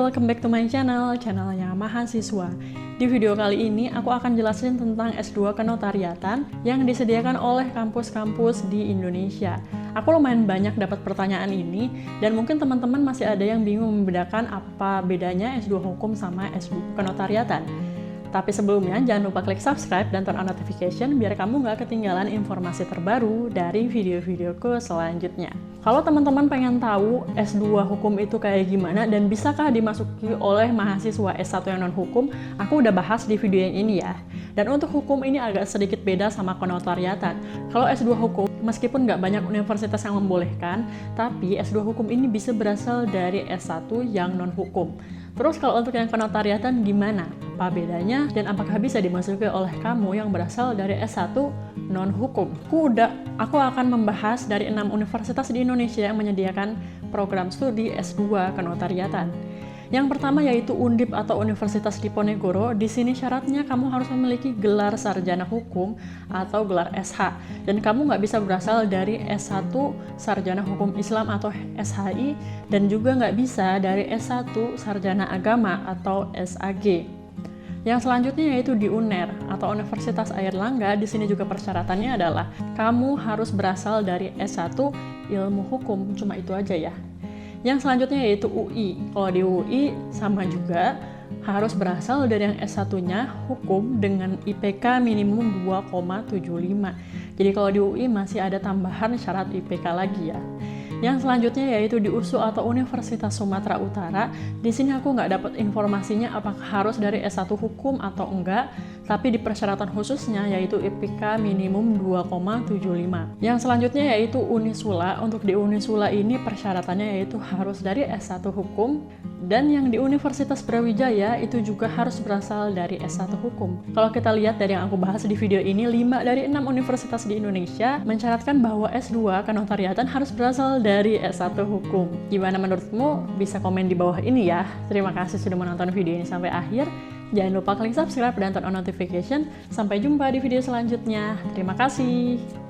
welcome back to my channelnya Mahasiswa. Di video kali ini aku akan jelasin tentang S2 Kenotariatan yang disediakan oleh kampus-kampus di Indonesia. Aku lumayan banyak dapat pertanyaan ini, dan mungkin teman-teman masih ada yang bingung membedakan apa bedanya S2 Hukum sama S2 Kenotariatan. Tapi sebelumnya, jangan lupa klik subscribe dan turn on notification biar kamu nggak ketinggalan informasi terbaru dari video-videoku selanjutnya. Kalau teman-teman pengen tahu S2 Hukum itu kayak gimana dan bisakah dimasuki oleh mahasiswa S1 yang non-hukum, aku udah bahas di video yang ini ya. Dan untuk hukum ini agak sedikit beda sama kenotariatan. Kalau S2 Hukum, meskipun nggak banyak universitas yang membolehkan, tapi S2 Hukum ini bisa berasal dari S1 yang non-hukum. Terus kalau untuk yang kenotariatan gimana? Apa bedanya? Dan apakah bisa dimasuki oleh kamu yang berasal dari S1 non-hukum? Aku akan membahas dari 6 universitas di Indonesia yang menyediakan program studi S2 kenotariatan. Yang pertama yaitu Undip atau Universitas Diponegoro. Di sini syaratnya kamu harus memiliki gelar sarjana hukum atau gelar SH. Dan kamu nggak bisa berasal dari S1 sarjana hukum Islam atau SHI, dan juga nggak bisa dari S1 sarjana agama atau SAG. Yang selanjutnya yaitu di UNER atau Universitas Airlangga. Di sini juga persyaratannya adalah kamu harus berasal dari S1 ilmu hukum, cuma itu aja ya. Yang selanjutnya yaitu UI. Kalau di UI sama juga harus berasal dari yang S1-nya hukum dengan IPK minimum 2,75. Jadi kalau di UI masih ada tambahan syarat IPK lagi ya. Yang selanjutnya yaitu di USU atau Universitas Sumatera Utara. Di sini aku nggak dapat informasinya apakah harus dari S1 hukum atau enggak, tapi di persyaratan khususnya yaitu IPK minimum 2,75. Yang selanjutnya yaitu Unisula. Untuk di Unisula ini persyaratannya yaitu harus dari S1 hukum, dan yang di Universitas Brawijaya itu juga harus berasal dari S1 hukum. Kalau kita lihat dari yang aku bahas di video ini, 5 dari 6 universitas di Indonesia mensyaratkan bahwa S2 kenotariatan harus berasal dari S1 hukum. Gimana menurutmu? Bisa komen di bawah ini ya. Terima kasih sudah menonton video ini sampai akhir. Jangan lupa klik subscribe dan turn on notification. Sampai jumpa di video selanjutnya. Terima kasih.